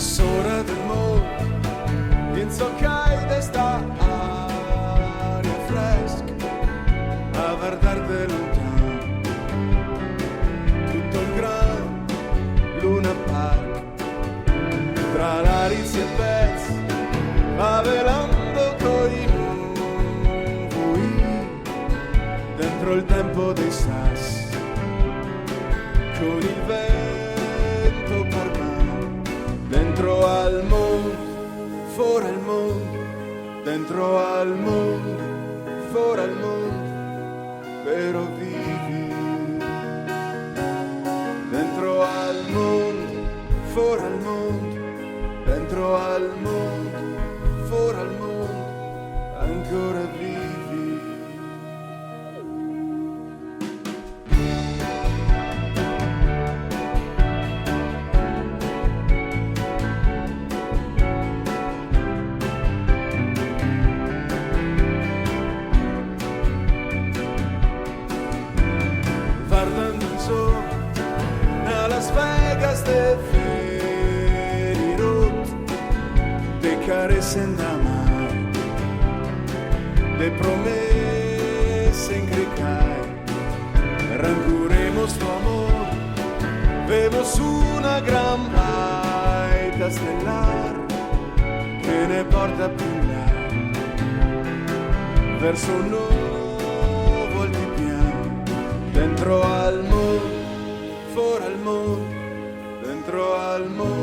Sora del mondo, in soccai d'esta aria fresca, a guardar de lontano tutto il gran Luna Park, tra l'Aris e pezzi, va velando coi nuvoli, dentro il tempo dei sassi, con il vento parmano, dentro al mondo, fuori al mondo, dentro al mondo, fuori al mondo, però vivi. Dentro al mondo, fuori al mondo, dentro al mondo, fuori al mondo, ancora vivi. Guardando il sole a Las Vegas de Ferirot, de carecen d'amar, de promesse en cricai, arrancuremos tu amor, vemos una gran baita estelar che ne porta più in là, verso un nuovo altipiano, dentro al mondo, fuori al mondo, dentro al mondo.